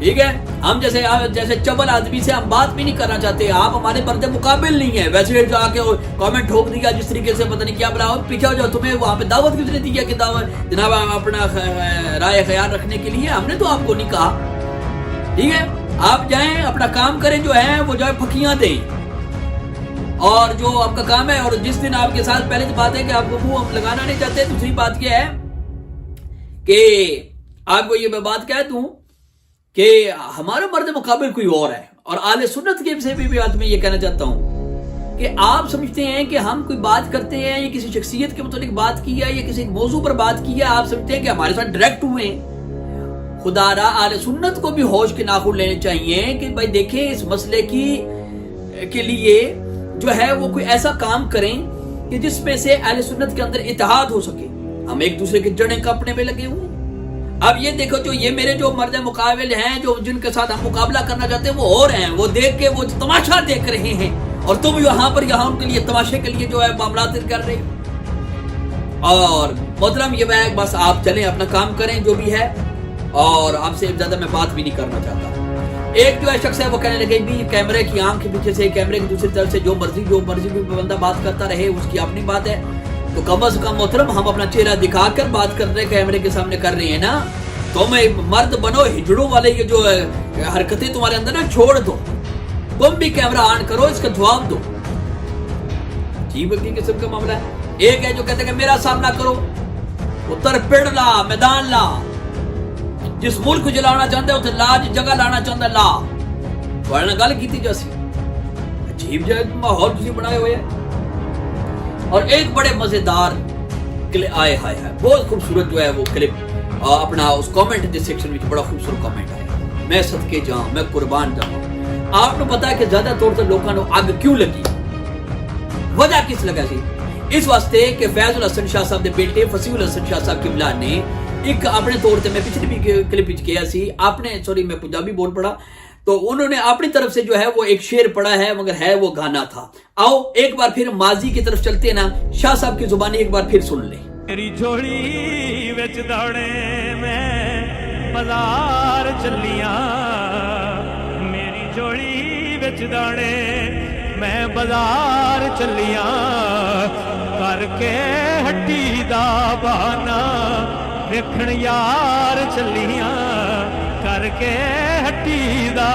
ٹھیک ہے، ہم جیسے چبل آدمی سے ہم بات بھی نہیں کرنا چاہتے، آپ ہمارے مرد مقابل نہیں ہیں، ویسے جا کے کامنٹ ٹھوک دیا جس طریقے سے، پتہ نہیں کیا بلا، پیچھے ہو جاؤ، تمہیں وہاں پہ دعوت کس نے دی ہے کہ دعوت جناب اپنا رائے خیال رکھنے کے لیے، ہم نے تو آپ کو نہیں کہا، ٹھیک ہے، آپ جائیں اپنا کام کریں، جو ہے وہ جو ہے پھکیاں دیں، اور جو آپ کا کام ہے، اور جس دن آپ کے ساتھ پہلے تو بات ہے کہ آپ کو منہ لگانا نہیں چاہتے، دوسری بات یہ ہے کہ آپ کو یہ میں بات کہہ دوں کہ ہمارا مرد مقابل کوئی اور ہے، اور اہل سنت کے سے بھی بات میں یہ کہنا چاہتا ہوں کہ آپ سمجھتے ہیں کہ ہم کوئی بات کرتے ہیں یا کسی شخصیت کے متعلق بات کی ہے یا کسی موضوع پر بات کی ہے، آپ سمجھتے ہیں کہ ہمارے ساتھ ڈائریکٹ ہوئے ہیں۔ خدا را اہل سنت کو بھی ہوش کے ناخن لینے چاہیے کہ بھائی دیکھیں اس مسئلے کے لیے جو ہے وہ کوئی ایسا کام کریں کہ جس میں سے اہل سنت کے اندر اتحاد ہو سکے، ہم ایک دوسرے کے جڑیں کاپنے میں لگے ہوئے۔ اب یہ دیکھو جو یہ میرے جو مرد مقابل ہیں، جو جن کے ساتھ ہم مقابلہ کرنا چاہتے ہیں، وہ اور ہیں، وہ دیکھ کے وہ تماشا دیکھ رہے ہیں، اور تم یہاں ان کے لیے تماشے کے لیے جو ہے معاملات کر رہے ہو۔ اور محترم یہ ہے، بس آپ چلیں اپنا کام کریں جو بھی ہے، اور آپ سے زیادہ میں بات بھی نہیں کرنا چاہتا۔ ایک جو ہے شخص ہے وہ کہنے لگے بھی کیمرے کی آنکھ کے پیچھے سے، کیمرے کی دوسری طرف سے جو مرضی بھی بندہ بات کرتا رہے، اس کی اپنی بات ہے، تو کم از کم محترم ہم اپنا چہرہ دکھا کر بات کر رہے ہیں، کیمرے کے سامنے کر رہے ہیں نا، تم مرد بنو، ہجڑوں والے یہ جو حرکتیں تمہارے اندر نا چھوڑ دو، تم بھی کیمرہ آن کرو، اس کا جواب دو۔ عجیب قسم کا معاملہ ہے۔ ایک ہے جو کہتے ہیں کہ میرا سامنا کرو، اتر پڑ لا، میدان لا، جس ملک کو جلانا چاہتا ہے اتنے لا، جس جگہ لانا چاہتا ہے لا، ورنہ گل کی جیسی عجیب جگہ ماحول تھی بنائے ہوئے ہیں۔ اور ایک بڑے مزیدار آئے ہائے ہے، بہت خوبصورت جو ہے وہ کلپ اپنا اس کامنٹ سیکشن میں بڑا خوبصورت کامنٹ ہے، میں صدقے جاؤں، میں قربان جاؤں۔ آپ کو پتا ہے کہ زیادہ طور پر لوگوں کو اگ کیوں لگی، وجہ کس لگا سی؟ اس واسطے کہ فیض الحسن شاہ صاحب دے بیٹے فصیح الحسن شاہ صاحب قبلہ نے ایک اپنے طور تے میں پچھلی بھی کلپ وچ کیا سی، آپ نے سوری میں پنجابی بول پڑا، تو انہوں نے اپنی طرف سے جو ہے وہ ایک شعر پڑھا ہے، مگر ہے وہ گانا تھا۔ آؤ ایک بار پھر ماضی کی طرف چلتے ہیں نا، شاہ صاحب کی زبانی ایک بار پھر سن لیں۔ میری جھولی وچ دوڑے میں بازار چلیاں، میری جھولی وچ دوڑے میں بازار چلیاں، کر کے ہٹی دا بہانا ویکھن یار چلیاں، کر کے ہٹی دا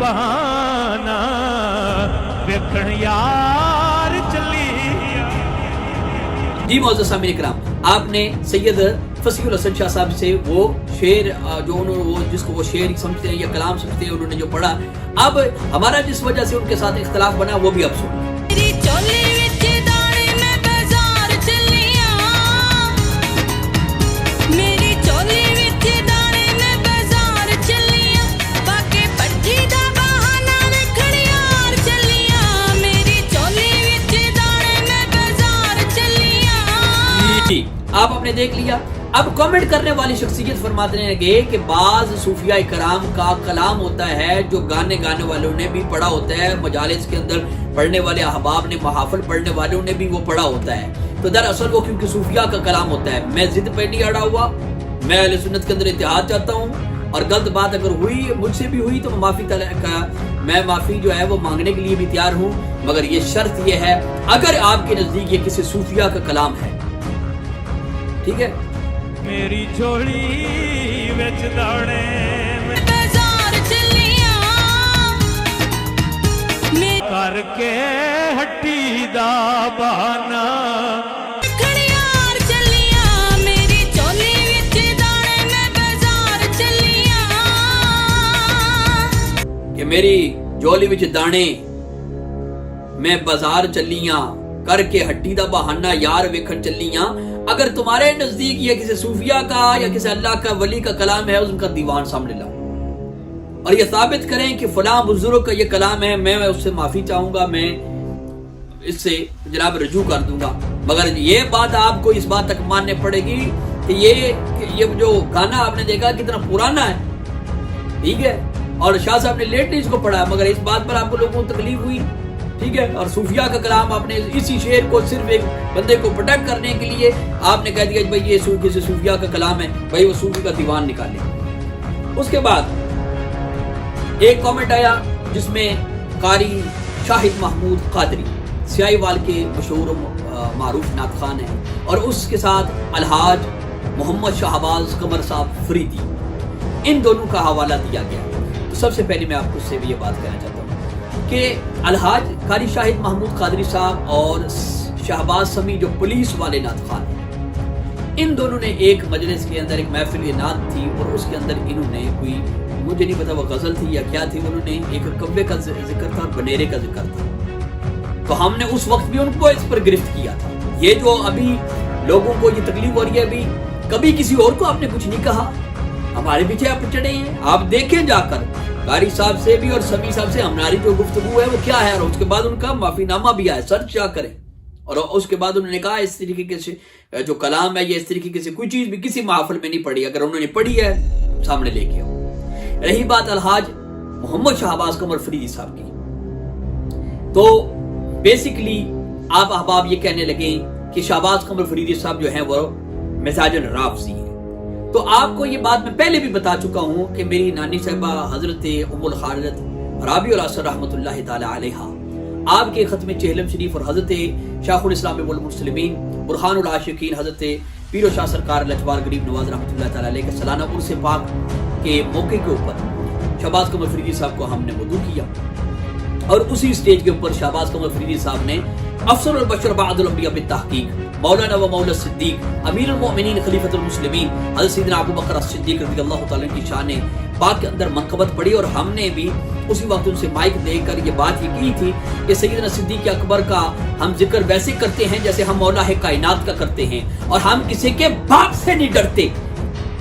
بہانا ویکھن یار چلیاں۔ جی معزز سامعین کرام، آپ نے سید فصیح الحسن شاہ صاحب سے وہ شعر جو انہوں نے جس کو وہ شعر سمجھتے ہیں یا کلام سمجھتے ہیں، انہوں نے جو پڑھا، اب ہمارا جس وجہ سے ان کے ساتھ اختلاف بنا وہ بھی اب سن۔ آپ نے دیکھ لیا۔ اب کامنٹ کرنے والی شخصیت فرماتے لگے کہ بعض صوفیاء کرام کا کلام ہوتا ہے جو گانے والوں نے بھی پڑھا ہوتا ہے، مجالس کے اندر پڑھنے والے احباب نے، محافل پڑھنے والوں نے بھی وہ پڑھا ہوتا ہے، تو دراصل وہ کیونکہ صوفیاء کا کلام ہوتا ہے۔ میں ضد پہ نہیں اڑا ہوا، میں اہل سنت کے اندر اتحاد چاہتا ہوں، اور غلط بات اگر ہوئی مجھ سے بھی ہوئی تو میں معافی جو ہے وہ مانگنے کے لیے بھی تیار ہوں، مگر یہ شرط یہ ہے اگر آپ کے نزدیک یہ کسی صوفیاء کا کلام ہے، ٹھیک ہے۔ میری جھولی وچ دوڑے میں بازار چلیاں، کر کے ہٹی دا بہانا کھڑیار چلیاں، میری چولی وچ دوڑے میں بازار چلیاں، کہ میری جولی وچ دانے میں بازار چلیاں، کر کے ہٹی دا بہانہ یار ویکھن چلیاں۔ اگر تمہارے نزدیک یہ کسی صوفیاء کا یا کسی اللہ کا ولی کا کلام ہے، ان کا دیوان سامنے لاؤ اور یہ ثابت کریں کہ فلاں بزرگ کا یہ کلام ہے، میں اس سے معافی چاہوں گا، میں اس سے جناب رجوع کر دوں گا، مگر یہ بات آپ کو اس بات تک ماننے پڑے گی کہ یہ جو گانا آپ نے دیکھا کتنا پرانا ہے، ٹھیک ہے، اور شاہ صاحب نے لیٹ نہیں اس کو پڑھا، مگر اس بات پر آپ کو لوگوں کو تکلیف ہوئی، ٹھیک ہے، اور صوفیاء کا کلام آپ نے اسی شعر کو صرف ایک بندے کو پروٹیکٹ کرنے کے لیے آپ نے کہہ دیا بھائی یہ کسی صوفیاء کا کلام ہے، بھائی وہ صوفی کا دیوان نکالے۔ اس کے بعد ایک کامنٹ آیا جس میں قاری شاہد محمود قادری سیائی وال کے مشہور معروف نعت خوان ہیں اور اس کے ساتھ الحاج محمد شہباز قمر صاحب فریدی، ان دونوں کا حوالہ دیا گیا۔ تو سب سے پہلے میں آپ کو سے بھی یہ بات کہنا چاہتا ہوں کہ الحاج قاری شاہد محمود قادری صاحب اور شہباز سمیع جو پولیس والے نعت خوان ہیں، ان دونوں نے ایک مجلس کے اندر ایک محفل نعت تھی اور اس کے اندر انہوں نے کوئی، مجھے نہیں پتا وہ غزل تھی یا کیا تھی، انہوں نے ایک کوے کا ذکر تھا اور بنیرے کا ذکر تھا۔ تو ہم نے اس وقت بھی ان کو اس پر گرفت کیا تھا۔ یہ جو ابھی لوگوں کو یہ تکلیف ہو رہی ہے، ابھی کبھی کسی اور کو آپ نے کچھ نہیں کہا، ہمارے پیچھے آپ چڑھے ہیں۔ آپ دیکھیں جا کر قاری صاحب سے بھی اور سمیع صاحب سے ہماری جو گفتگو ہے وہ کیا ہے، اور اس کے بعد ان کا معافی نامہ بھی آیا، سرچ کیا کریں۔ اور اس کے بعد انہوں نے کہا اس طریقے سے جو کلام ہے یہ اس طریقے سے کوئی چیز بھی کسی محفل میں نہیں پڑھی، اگر انہوں نے پڑھی ہے سامنے لے کے آؤ۔ رہی بات الحاج محمد شہباز قمر فریدی صاحب کی، تو بیسیکلی آپ احباب یہ کہنے لگے کہ شہباز قمر فریدی صاحب جو ہیں وہ مزاج رافضی ہیں۔ تو آپ کو یہ بات میں پہلے بھی بتا چکا ہوں کہ میری نانی صاحبہ حضرت ام الخالد رابعہ الاثر رحمۃ اللہ تعالی علیہا، آپ کے ختم چہلم شریف اور حضرت شیخ الاسلام والمسلمین برہان العاشقین حضرت پیر و شاہ سرکار لجوار غریب نواز رحمۃ اللہ تعالی علیہ کے سالانہ عرس پاک کے موقع کے اوپر شہباز قمر فریدی صاحب کو ہم نے وضو کیا، اور اسی سٹیج کے اوپر شہباز قمر فریدی صاحب نے افسر البشر بعد الانبیاء بالتحقیق مولانا و مولا الصدیق امیر المؤمنین خلیفۃ المسلمین حضرت سیدنا ابو بکر الصدیق رضی اللہ تعالیٰ کی شان پاک کے اندر منقبت پڑھی، اور ہم نے بھی اسی وقت ان سے مائک دے کر یہ بات یہ کی تھی کہ سیدنا صدیق اکبر کا ہم ذکر ویسے کرتے ہیں جیسے ہم مولا کائنات کا کرتے ہیں، اور ہم کسی کے باپ سے نہیں ڈرتے،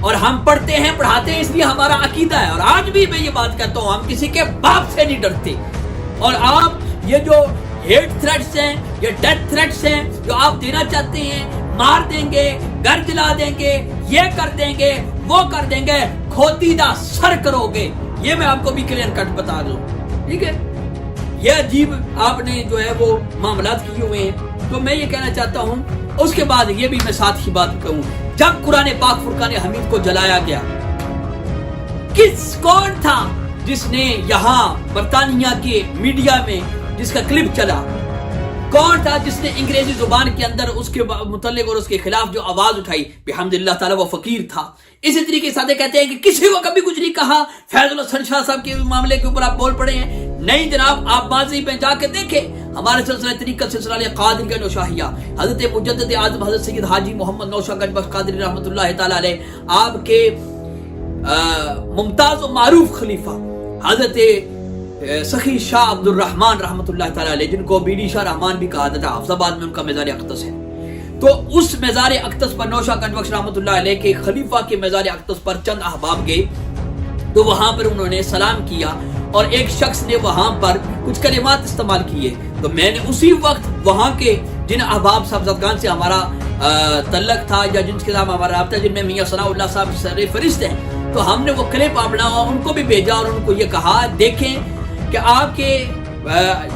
اور ہم پڑھتے ہیں پڑھاتے ہیں اس لیے ہمارا عقیدہ ہے، اور آج بھی میں یہ بات کہتا ہوں ہم کسی کے باپ سے نہیں ڈرتے۔ اور آپ یہ جو ہیٹ تھریٹس ہیں، یہ ڈیتھ تھریٹس ہیں جو آپ دینا چاہتے ہیں، مار دیں گے، گھر جلا دیں گے، یہ کر دیں گے، وہ کر دیں گے، کھوتی دا سر کرو گے، یہ میں آپ کو بھی کلیئر کٹ بتا دوں، ٹھیک ہے؟ یہ عجیب آپ نے جو ہے وہ معاملات کیے ہوئے ہیں۔ تو میں یہ کہنا چاہتا ہوں، اس کے بعد یہ بھی میں ساتھ ہی بات کہوں، جب قرآن پاک فرقان حمید کو جلایا گیا، کون تھا جس نے یہاں برطانیہ کے میڈیا میں جس کا کلپ چلا، کون تھا جس نے انگریزی زبان کے اندر اس کے متعلق اور اس کے خلاف جو آواز اٹھائی؟ بحمد اللہ تعالیٰ وہ فقیر تھا۔ اسی طریقے سے کہتے ہیں کہ کسی کو کبھی کچھ نہیں کہا، فیض الحسن شاہ صاحب کے معاملے کے اوپر آپ بول پڑے ہیں۔ نہیں جناب، آپ ماضی میں جا کے دیکھیں، ہمارے سلسلہ طریقت سلسلہ قادری کا نوشاہیہ حضرت مجدد اعظم حضرت سید حاجی محمد نوشہ گنج بخش قادری رحمۃ اللہ تعالی علیہ، آپ کے ممتاز و معروف خلیفہ حضرت سخی شاہ عبد الرحمن رحمۃ اللہ تعالی علیہ، جن کو بیڈی شاہ رحمان بھی کہا جاتا ہے، حفظ آباد میں ان کا مزار اقدس ہے۔ تو اس مزار اقدس پر نوشہ گنج بخش رحمۃ اللہ علیہ کے خلیفہ کے مزار اقدس پر چند احباب گئے، تو وہاں پر انہوں نے سلام کیا، اور ایک شخص نے وہاں پر کچھ کلمات استعمال کیے۔ تو میں نے اسی وقت وہاں کے جن احباب صاحبزادگان سے ہمارا تعلق تھا یا جن کے ساتھ ہمارا رابطہ، جن میں میاں ثناء اللہ صاحب سر فہرست ہیں، تو ہم نے وہ کلپ اپنا ان کو بھی بھیجا اور ان کو یہ کہا، دیکھیں کہ آپ کے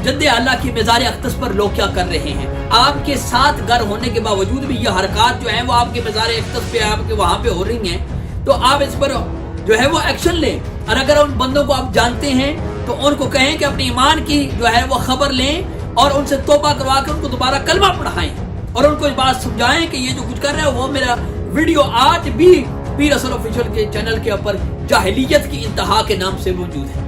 جد اعلیٰ کی مزار اقدس پر لوگ کیا کر رہے ہیں، آپ کے ساتھ گھر ہونے کے باوجود بھی یہ حرکات جو ہیں وہ آپ کے مزار اقدس پہ آپ کے وہاں پہ ہو رہی ہیں، تو آپ اس پر جو ہے وہ ایکشن لیں، اور اگر ان بندوں کو آپ جانتے ہیں تو ان کو کہیں کہ اپنے ایمان کی جو ہے وہ خبر لیں اور ان سے توبہ کروا کے ان کو دوبارہ کلمہ پڑھائیں، اور ان کو اس بات سمجھائیں کہ یہ جو کچھ کر رہے ہیں وہ میرا ویڈیو آج بھی پیر اصل آفیشل کے چینل کے اوپر جاہلیت کی انتہا کے نام سے موجود ہے۔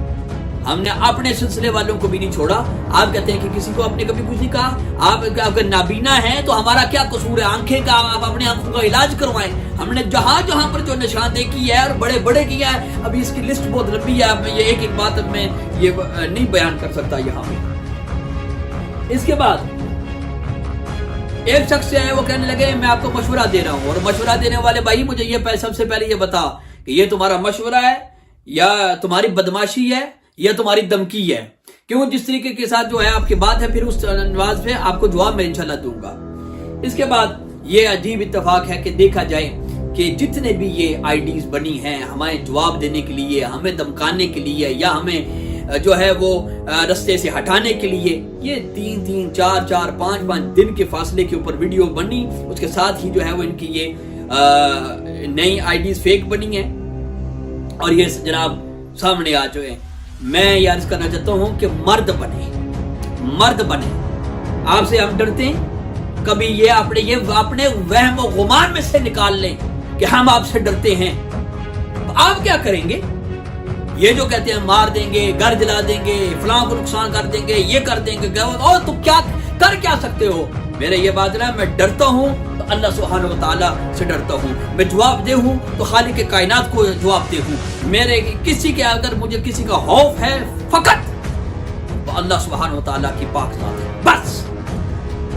ہم نے اپنے سلسلے والوں کو بھی نہیں چھوڑا۔ آپ کہتے ہیں کہ کسی کو آپ نے کبھی کچھ نہیں کہا، آپ اگر نابینا ہیں تو ہمارا کیا قصور ہے؟ آنکھیں کا آپ اپنے آنکھوں کا علاج کروائیں۔ ہم نے جہاں جہاں پر جو نشاندہی کی ہے اور بڑے بڑے کیا ہے، ابھی اس کی لسٹ بہت لمبی ہے، میں یہ ایک ایک بات میں یہ نہیں بیان کر سکتا یہاں پہ۔ اس کے بعد ایک شخص ہے وہ کہنے لگے میں آپ کو مشورہ دے رہا ہوں، اور مشورہ دینے والے بھائی مجھے یہ سب سے پہلے یہ بتا کہ یہ تمہارا مشورہ ہے یا تمہاری بدماشی ہے یا تمہاری دھمکی ہے؟ کیوں جس طریقے کے ساتھ جو ہے آپ کی بات ہے، پھر اس انداز پہ آپ کو جواب میں انشاءاللہ دوں گا۔ اس کے بعد یہ عجیب اتفاق ہے کہ دیکھا جائے کہ جتنے بھی یہ آئی ڈیز بنی ہیں ہمیں جواب دینے کے لیے، ہمیں دھمکانے کے لیے یا ہمیں جو ہے وہ رستے سے ہٹانے کے لیے، یہ 3 4 5 دن کے فاصلے کے اوپر ویڈیو بنی، اس کے ساتھ ہی جو ہے وہ ان کی یہ نئی آئی ڈیز فیک بنی ہیں، اور یہ جناب سامنے آ چکے ہیں۔ میں یہ عرض کرنا چاہتا ہوں کہ مرد بنے. آپ سے ہم ڈرتے ہیں؟ کبھی یہ اپنے وہم و گمان میں سے نکال لیں کہ ہم آپ سے ڈرتے ہیں. آپ کیا کریں گے؟ یہ جو کہتے ہیں مار دیں گے، گھر جلا دیں گے، فلاں کو نقصان کر دیں گے، یہ کر دیں گے، اور تو کیا کر کیا سکتے ہو؟ میرے یہ بات نہ، میں ڈرتا ہوں تو اللہ سبحانہ و تعالیٰ سے ڈرتا ہوں. میں جواب دہ ہوں تو خالق کائنات کو جواب دہ ہوں. میرے کسی کے اگر مجھے کسی کا خوف ہے فقط تو اللہ سبحانہ و تعالیٰ کی پاک ذات ہے. بس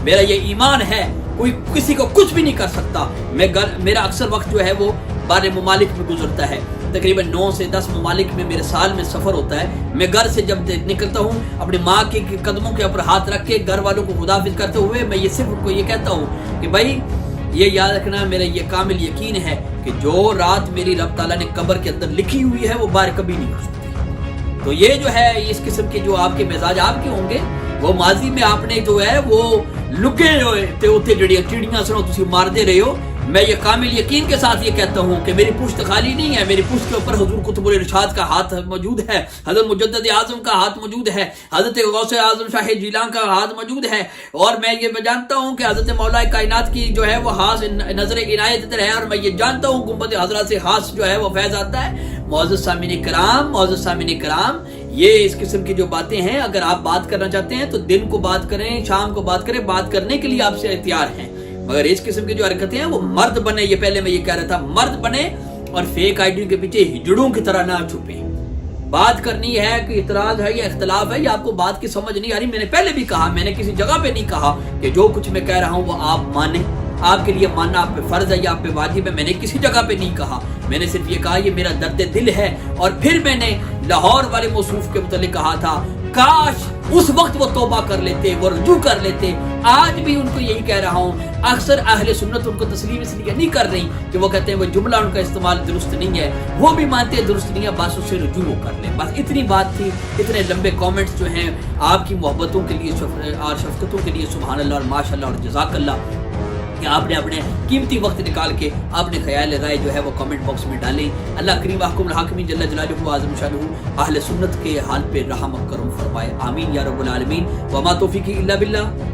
میرا یہ ایمان ہے، کوئی کسی کو کچھ بھی نہیں کر سکتا. میرا اکثر وقت جو ہے وہ بارے ممالک میں گزرتا ہے. تقریباً 9 سے 10 ممالک میں میرے سال میں سفر ہوتا ہے. میں گھر سے جب نکلتا ہوں اپنی ماں کے قدموں کے اوپر ہاتھ رکھ کے گھر والوں کو خداحافظ کرتے ہوئے میں یہ صرف ان کو یہ کہتا ہوں کہ بھائی یہ یاد رکھنا، میرا یہ کامل یقین ہے کہ جو رات میری رب تعالیٰ نے قبر کے اندر لکھی ہوئی ہے وہ باہر کبھی نہیں ہو سکتی. تو یہ جو ہے اس قسم کے جو آپ کے مزاج آپ کے ہوں گے، وہ ماضی میں آپ نے جو ہے وہ لکے جو جڑیاں چڑیاں سنو تسی مار دے رہے ہو. میں یہ کامل یقین کے ساتھ یہ کہتا ہوں کہ میری پشت خالی نہیں ہے. میری پشت کے اوپر حضور قطب الارشاد کا ہاتھ موجود ہے، حضرت مجدد اعظم کا ہاتھ موجود ہے، حضرت غوث اعظم شاہ جیلان کا ہاتھ موجود ہے. اور میں یہ جانتا ہوں کہ حضرت مولا کائنات کی جو ہے وہ خاص نظر عنایت ادھر ہے. اور میں یہ جانتا ہوں گنبد حضرت سے خاص جو ہے وہ فیض آتا ہے. معزز سامعین کرام، یہ اس قسم کی جو باتیں ہیں، اگر آپ بات کرنا چاہتے ہیں تو دن کو بات کریں، شام کو بات کریں، بات کرنے کے لیے آپ سے تیار ہیں. مگر اس قسم کی جو حرکتیں ہیں وہ مرد بنے. یہ پہلے میں یہ کہہ رہا تھا، مرد بنے اور فیک آئیڈیوں کے پیچھے ہجڑوں کی طرح نہ چھپیں. بات کرنی ہے کہ اعتراض ہے یا اختلاف ہے یا آپ کو بات کی سمجھ نہیں آ رہی، میں نے پہلے بھی کہا، میں نے کسی جگہ پہ نہیں کہا کہ جو کچھ میں کہہ رہا ہوں وہ آپ مانیں. آپ کے لیے ماننا آپ پہ فرض ہے یا آپ پہ واجب ہے، میں نے کسی جگہ پہ نہیں کہا. میں نے صرف یہ کہا یہ میرا درد دل ہے. اور پھر میں نے لاہور والے موصوف کے متعلق کہا تھا، کاش اس وقت وہ توبہ کر لیتے، وہ رجوع کر لیتے. آج بھی ان کو یہی کہہ رہا ہوں. اکثر اہل سنت ان کو تسلیم اس لیے نہیں کر رہی کہ وہ کہتے ہیں وہ جملہ ان کا استعمال درست نہیں ہے، وہ بھی مانتے ہیں درست نہیں ہے، بس اس سے رجوع کر لیں. بس اتنی بات تھی. اتنے لمبے کامنٹس جو ہیں آپ کی محبتوں کے لیے اور شفقتوں کے لیے سبحان اللہ اور ماشاء اللہ اور جزاک اللہ کہ آپ نے اپنے قیمتی وقت نکال کے آپ نے خیال رائے جو ہے وہ کمنٹ باکس میں ڈالیں. اللہ کریم احکم الحاکمین جل جلالہ عظم شانہ اہل سنت کے حال پہ رحم و کرم فرمائے. آمین یا رب العالمین. وما توفیقی الا باللہ.